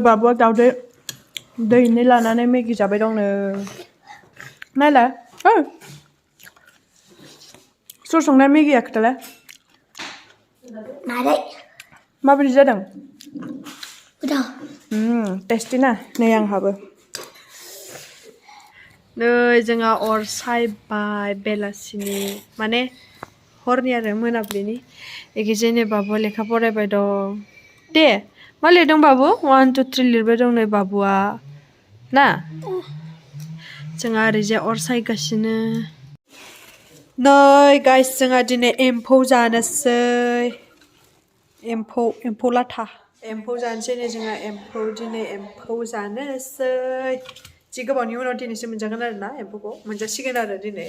बाबुआ दावदै दैनै लानानै मेगि जाबाय दंनो नायलाय सोर संनाय मेगिया खोथालाय माबोरै जादों टेस्टि ना नै आंहाबो नै जोंहा अर सायबाय बेलासिनि माने हरनि आरो मोनाबिलिनि एखिजायनि बाबुआ लेखा फरायबाय दं दे मा लिरदों बाबु 1 2 3 लिरबाय दं नै बाबुआ ना जोंहा ओरैजाय अर सायगासिनो नै गाइस जोंहा दिनै एम्फौ जानोसै एम्फौ लाथा एम्फौ जानोसै नै जोंहा दिनै एम्फौ जानोसै जि गोबावनि उनाव दिनैसो मोनजागोन आरो ना एम्फौखौ मोनजासिगोन आरो दिनै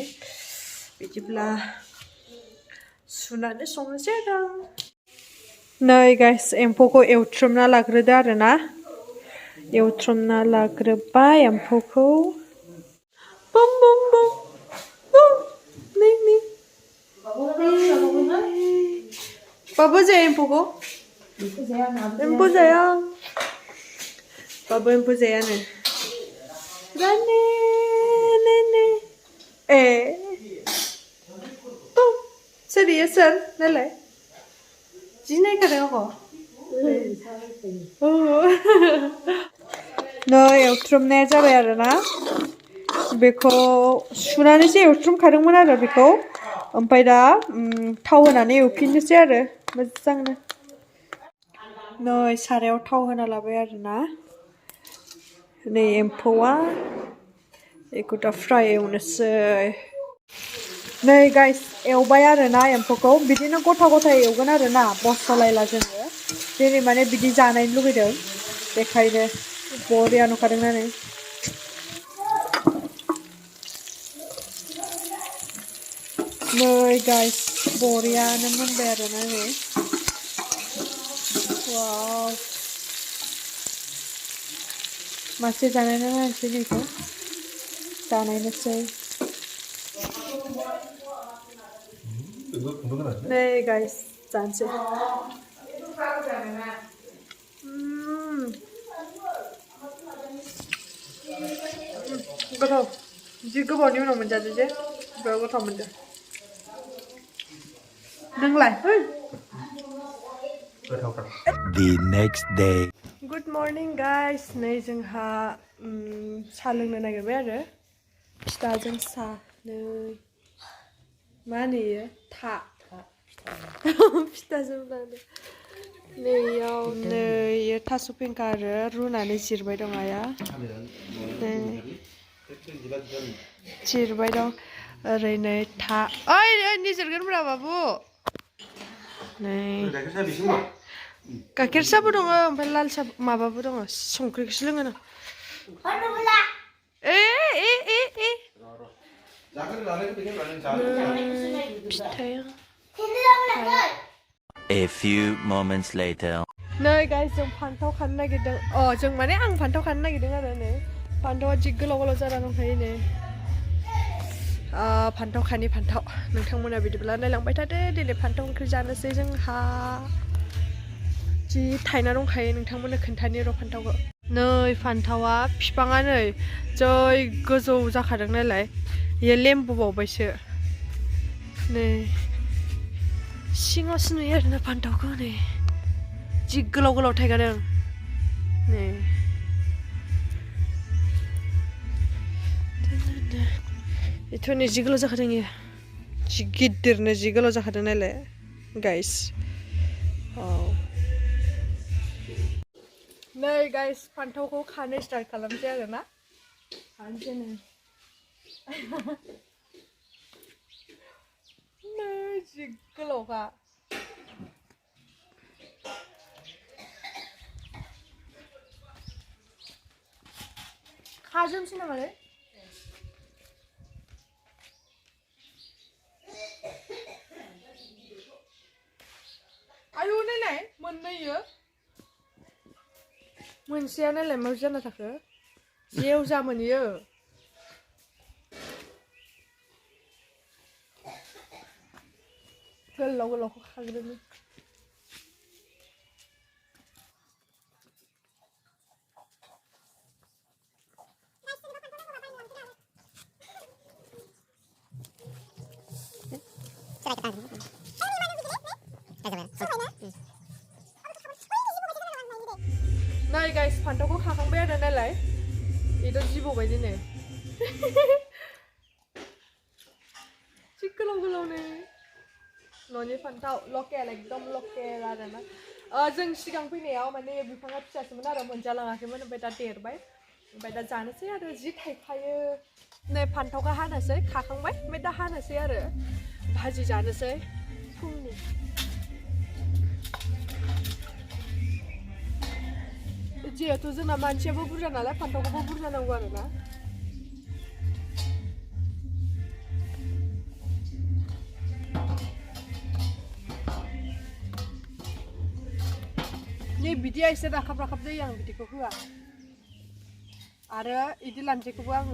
बिदिब्ला सुनानै संनोसै आरो नै गाइस एम्फौखौ एवथ्रोमना लाग्रोदो आरो ना एवथ्रोमना लाग्रोबाय एम्फौखौ बुम बुम बुम बुम नै बाबु जाया एम्फौखौ एम्फौ जाया बाबु एम्फौ जायानो रानि नै ए सोर इयो सोर नायलाय जि नायखादों आंखौ नै एवथ्रोमनाया जाबाय आरो ना बेखौ सुनानैसो एवथ्रोमखादोंमोन आरो बेखौ ओमफ्राय दा थाव होनानै एवफिननोसै आरो मोजांनो नै सारायाव थाव होना लाबाय आरो ना नै एम्फौआ बेखौ दा फ्राय एवनोसै नै गाइस एवबाय आरो ना एम्फौखौ बिदिनो गथा गथा एवगोन आरो ना बसलायला जोङो दिनै माने बिदि जानायनो लुगैदों बेखायनो बरिया नुखादोंना नै नै गाइस बरियानो मोनबाय आरो ना नै वाव मासे जानायनो नायनोसै बेखौ जानायनोसै नै गाइस जानोसै गोथाव जि गोबावनि उनाव मोनजादो जे बिराद गोथाव मोनदों नोंलाय The next day. Good morning guys नै जोंहा साहा लोंनो नागिरबाय आरो फिथाजों साहा नै मा होनो इयो फिथाजों नैयाव नै थास' फेंखा आरो रुनानै जिरबाय दं आया जिरबाय दं ओरै नै ओइ निजिरगोनब्रा बाबु नै गाइखेर साहाबो दङ ओमफ्राय लाल साहा माबाबो दङ संख्रिखौसो लोङो नों फिथाया A few moments later. नै गाइस जों फान्थाव खानो नागिरदों जों माने आं फान्थाव खानो नागिरदों आरो नै फान्थावा जि गोलाव गोलाव जाना दंखायो नै फान्थाव खानि फान्थाव नोंथांमोना बिदिब्ला नायलांबाय थादो दिनै फान्थाव ओंख्रि जानोसै जोंहा जि थायना दंखायो नोंथांमोननो खोन्थानि र' फान्थावखौ नै फान्थावा बिफाङा नै जै गोजौ जाखादों नालाय बेयो लेम्बु बावबायसो नै सिङावसो नुयो आरोना फान्थावखौ नै जि गोलाव गोलाव थायगादों नै बेथ' नै जि गोलाव जाखादों इयो जि गिदिरनो जि गोलाव जाखादों नालाय गाइस नै गाइस फान्थावखौ खानो स्टार्ट खालामसै आरो ना खानोसै नै जि गोलावखा खाजोबसै नामालै आयु नायलाय मोननै इयो मोनसेया नायलाय मा जाना थाखो जेव जा मोनैयो गोलाव गोलावखौ खाग्रोनि Nay guys, फान्थावखौ खाखांबाय आरो नालाय बेथ' जिबौ बायदि नै जि गोलाव गोलावनो न'नि फान्थाव लकेल एकदम लकेल आरोना जों सिगां फैनायाव माने बिफाङा फिसासोमोन आरो मोनजालाङाखैमोन ओमफ्राय दा देरबाय ओमफ्राय दा जानोसै आरो जि थाइखायो नै फान्थावखौ हानोसै खाखांबाय ओमफ्राय दा हानोसै आरो भाजि जानोसै फुंनि जिहेतु जोंना मानसियाबो बुरजा नालाय फान्थावखौबो बुरजा नांगौ आरोना नै बिदिया एसे राखाब राखाब जायो आं बिदिखौ होआ आरो इदि लानजायखौबो आं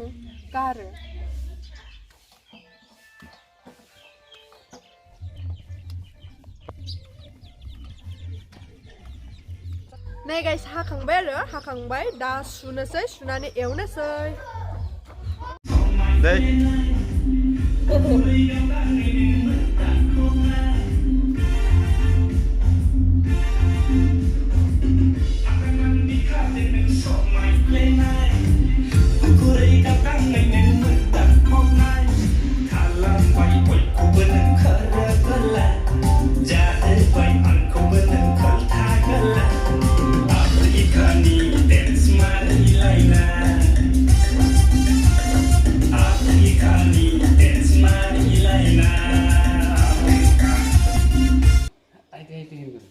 गारो नै गाइस हाखांबाय आरो हाखांबाय दा सुनोसै सुनानै एवनोसै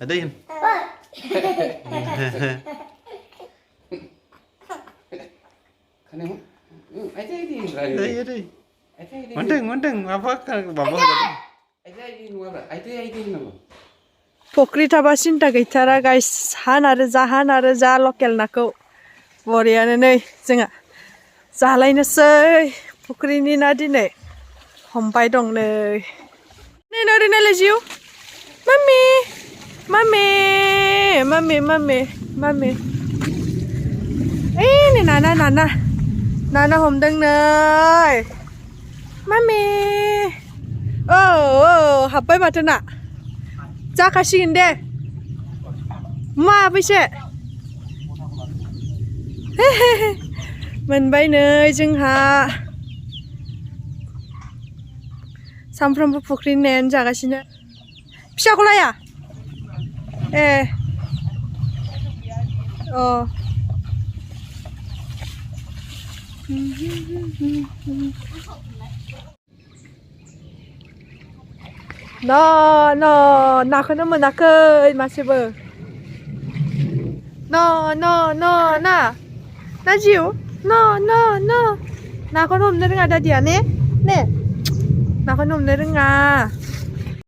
Ada yun. Manteng, apa kan bapak? फुख्रि थाबा सिन्था गैथारा गाइस हान आरो जा लकेल नाखौ बरियानो नै जोंहा जालायनोसै फुख्रिनि ना दिनै हमबाय दं नै ओरै नायलाय जिउ mummy mummy mummy mummy mummy ओइ नै नाना हमदों नै मामि औ हाबबाय माथो ना जाखासिगोन दे माबैसे मोनबाय नै जोंहा सामफ्रामबो फुख्रिनि नायानो जागासिनो फिसाखौ लाया ए अ नाखौनो मोनाखै मासेबो ना जिउ नाखौनो हमनो रोङा दादिया ने नाखौनो हमनो रोङा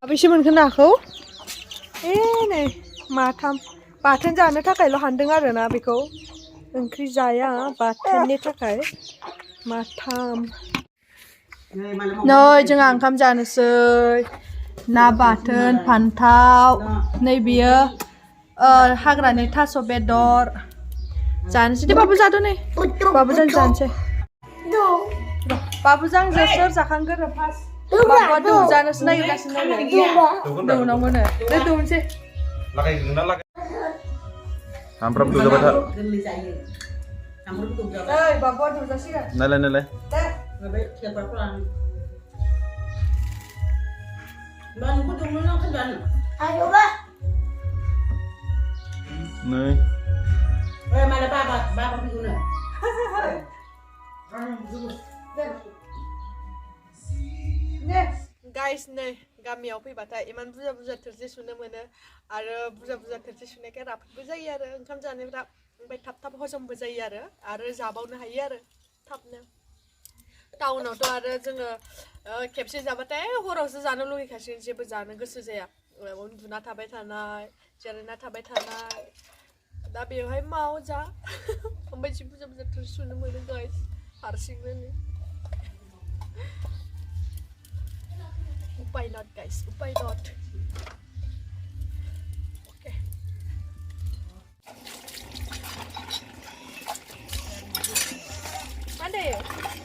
माबैसे मोनखो नाखौ ए नै माथाम बाथोन जानो थाखायल' हानदों आरोना बेखौ ओंख्रि जाया बाथोननि थाखाय माथाम नै जोंहा ओंखाम जानोसै ना बाथोन फान्थाव नै बियो हाग्रानि थास' बेदर जानोसै दे बाबुजों नै बाबुजों जानोसै बाबुजों सोर जाखांगोन फार्स्ट बाबुआ दौजानोसो नागिरगासिनो दौनांगौनो दे दौनोसै सामफ्राम दौजाबाय था ओइ बाबुआ दौजासिगोन नायलाय नै गाइस नै गामियाव फैबाथाय इमान बुरजा थोरसि सुनो मोनो आरो बुरजा थोरसि सुनायखाय राफोदबो जायो आरो ओंखाम जानायफ्रा ओमफ्राय थाब हजमबो जायो आरो जाबावनो हायो आरो थाबनो टाउनावथ' आरो जोङो खेबसे जाबाथाय हरावसो जानो लुगैखासिगोन जेबो जानो गोसो जाया उन्दुना थाबाय थानाय जिरायना थाबाय थानाय दा बेवहाय माव जा ओमफ्राय जि बुरजा थोरसि सुनो मोनो गाइस हारसिंनो Upay not guys, upay not. Okay. Ada ya?